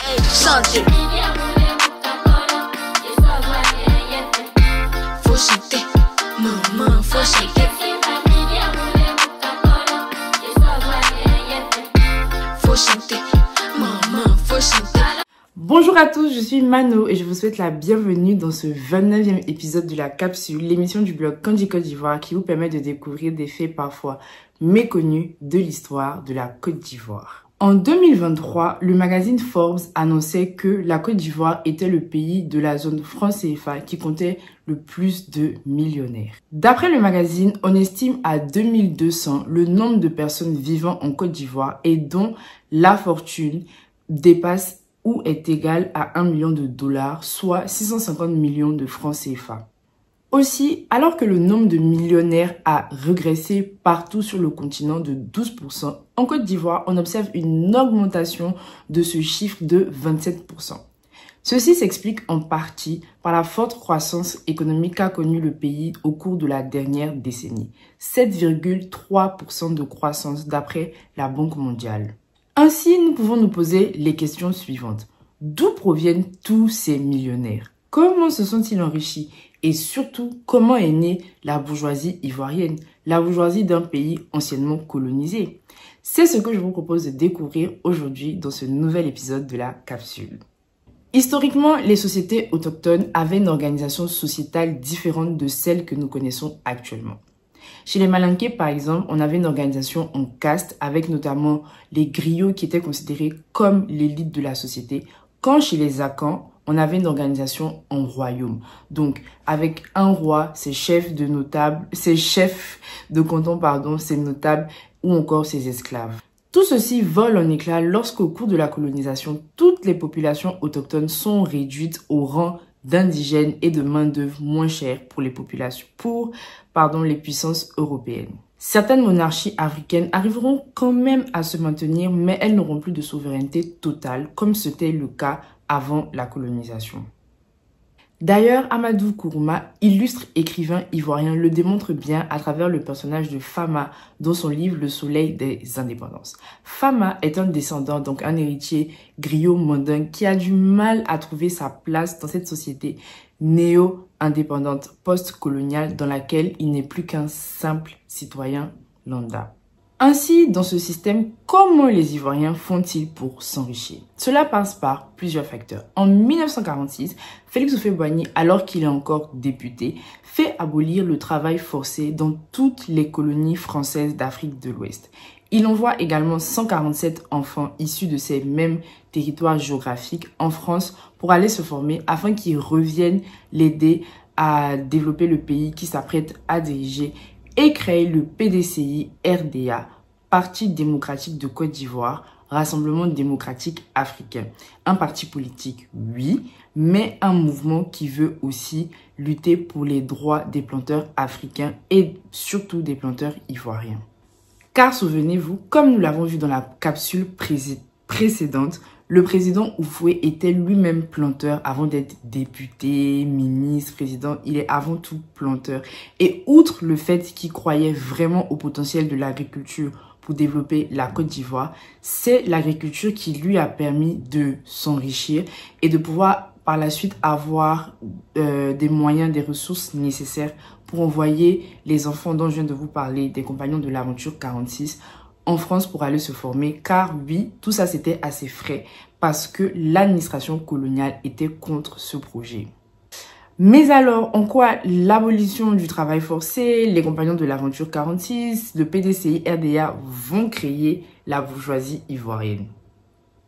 Chanter. Faut chanter, maman, faut chanter. Faut chanter, maman, faut chanter. Bonjour à tous, je suis Mano et je vous souhaite la bienvenue dans ce 29e épisode de la capsule, l'émission du blog Kandji Côte d'Ivoire qui vous permet de découvrir des faits parfois méconnus de l'histoire de la Côte d'Ivoire. En 2023, le magazine Forbes annonçait que la Côte d'Ivoire était le pays de la zone franc CFA qui comptait le plus de millionnaires. D'après le magazine, on estime à 2200 le nombre de personnes vivant en Côte d'Ivoire et dont la fortune dépasse ou est égale à 1 million de dollars, soit 650 millions de francs CFA. Aussi, alors que le nombre de millionnaires a régressé partout sur le continent de 12%, en Côte d'Ivoire, on observe une augmentation de ce chiffre de 27%. Ceci s'explique en partie par la forte croissance économique qu'a connue le pays au cours de la dernière décennie, 7,3% de croissance d'après la Banque mondiale. Ainsi, nous pouvons nous poser les questions suivantes. D'où proviennent tous ces millionnaires? Comment se sont-ils enrichis? Et surtout, comment est née la bourgeoisie ivoirienne, la bourgeoisie d'un pays anciennement colonisé? C'est ce que je vous propose de découvrir aujourd'hui dans ce nouvel épisode de la capsule. Historiquement, les sociétés autochtones avaient une organisation sociétale différente de celle que nous connaissons actuellement. Chez les Malinké, par exemple, on avait une organisation en caste avec notamment les griots qui étaient considérés comme l'élite de la société, quand chez les Akans, on avait une organisation en royaume. Donc, avec un roi, ses chefs de notables, ses chefs de canton, pardon, ses notables ou encore ses esclaves. Tout ceci vole en éclats lorsqu'au cours de la colonisation, toutes les populations autochtones sont réduites au rang d'indigènes et de main-d'œuvre moins chère pour les populations, les puissances européennes. Certaines monarchies africaines arriveront quand même à se maintenir, mais elles n'auront plus de souveraineté totale, comme c'était le cas avant la colonisation. D'ailleurs, Amadou Kourouma, illustre écrivain ivoirien, le démontre bien à travers le personnage de Fama dans son livre Le Soleil des Indépendances. Fama est un descendant, donc un héritier griot mandingue qui a du mal à trouver sa place dans cette société néo-indépendante post-coloniale dans laquelle il n'est plus qu'un simple citoyen lambda. Ainsi, dans ce système, comment les Ivoiriens font-ils pour s'enrichir? Cela passe par plusieurs facteurs. En 1946, Félix Houphouët-Boigny, alors qu'il est encore député, fait abolir le travail forcé dans toutes les colonies françaises d'Afrique de l'Ouest. Il envoie également 147 enfants issus de ces mêmes territoires géographiques en France pour aller se former afin qu'ils reviennent l'aider à développer le pays qui s'apprête à diriger et créer le PDCI-RDA, Parti démocratique de Côte d'Ivoire, Rassemblement démocratique africain. Un parti politique, oui, mais un mouvement qui veut aussi lutter pour les droits des planteurs africains et surtout des planteurs ivoiriens. Car souvenez-vous, comme nous l'avons vu dans la capsule précédente, le président Houphouët était lui-même planteur avant d'être député, ministre, président. Il est avant tout planteur. Et outre le fait qu'il croyait vraiment au potentiel de l'agriculture pour développer la Côte d'Ivoire, c'est l'agriculture qui lui a permis de s'enrichir et de pouvoir par la suite avoir des moyens, des ressources nécessaires pour envoyer les enfants dont je viens de vous parler, des compagnons de l'aventure 46, en France pour aller se former, car oui, tout ça c'était assez frais parce que l'administration coloniale était contre ce projet. Mais alors, en quoi l'abolition du travail forcé, les compagnons de l'aventure 46, le PDCI-RDA vont créer la bourgeoisie ivoirienne?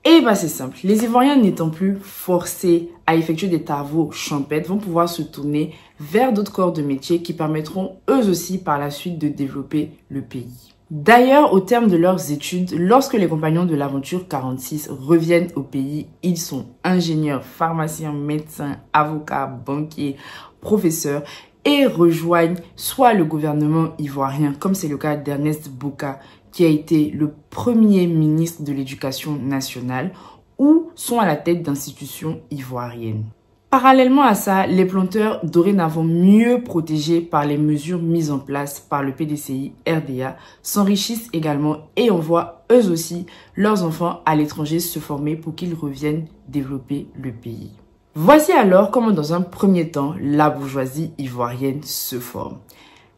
Eh bien c'est simple, les Ivoiriens n'étant plus forcés à effectuer des travaux champêtres vont pouvoir se tourner vers d'autres corps de métier qui permettront eux aussi par la suite de développer le pays. D'ailleurs, au terme de leurs études, lorsque les compagnons de l'aventure 46 reviennent au pays, ils sont ingénieurs, pharmaciens, médecins, avocats, banquiers, professeurs et rejoignent soit le gouvernement ivoirien, comme c'est le cas d'Ernest Boka, qui a été le premier ministre de l'Éducation nationale, ou sont à la tête d'institutions ivoiriennes. Parallèlement à ça, les planteurs, dorénavant mieux protégés par les mesures mises en place par le PDCI-RDA, s'enrichissent également et envoient eux aussi leurs enfants à l'étranger se former pour qu'ils reviennent développer le pays. Voici alors comment dans un premier temps, la bourgeoisie ivoirienne se forme.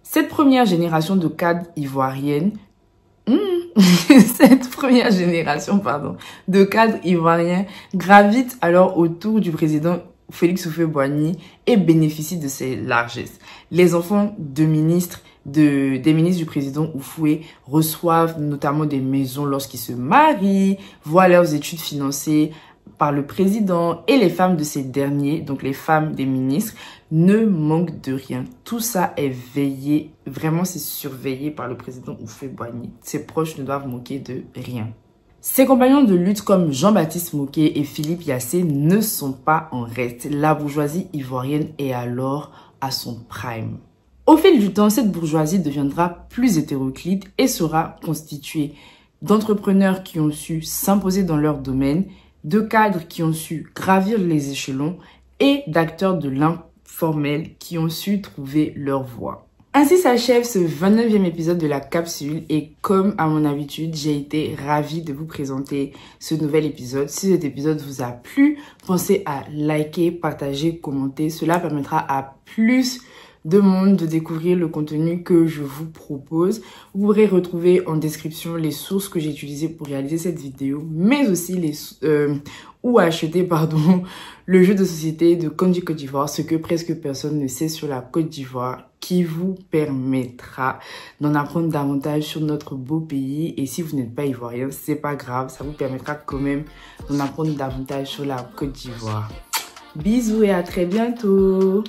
Cette première génération de cadres ivoiriennes, de cadres ivoiriens gravite alors autour du président Félix Houphouët-Boigny et bénéficie de ses largesses. Les enfants des ministres du président Houphouët reçoivent notamment des maisons lorsqu'ils se marient, voient leurs études financées par le président, et les femmes de ces derniers, donc les femmes des ministres, ne manquent de rien. Tout ça est veillé, vraiment c'est surveillé par le président Houphouët-Boigny. Ses proches ne doivent manquer de rien. Ses compagnons de lutte comme Jean-Baptiste Moquet et Philippe Yassé ne sont pas en reste. La bourgeoisie ivoirienne est alors à son prime. Au fil du temps, cette bourgeoisie deviendra plus hétéroclite et sera constituée d'entrepreneurs qui ont su s'imposer dans leur domaine, de cadres qui ont su gravir les échelons et d'acteurs de l'informel qui ont su trouver leur voie. Ainsi s'achève ce 29e épisode de la capsule et comme à mon habitude, j'ai été ravie de vous présenter ce nouvel épisode. Si cet épisode vous a plu, pensez à liker, partager, commenter. Cela permettra à plus de monde de découvrir le contenu que je vous propose. Vous pourrez retrouver en description les sources que j'ai utilisées pour réaliser cette vidéo, mais aussi où acheter le jeu de société de Kandji Côte d'Ivoire, ce que presque personne ne sait sur la Côte d'Ivoire, qui vous permettra d'en apprendre davantage sur notre beau pays. Et si vous n'êtes pas ivoirien, c'est pas grave, ça vous permettra quand même d'en apprendre davantage sur la Côte d'Ivoire. Bisous et à très bientôt.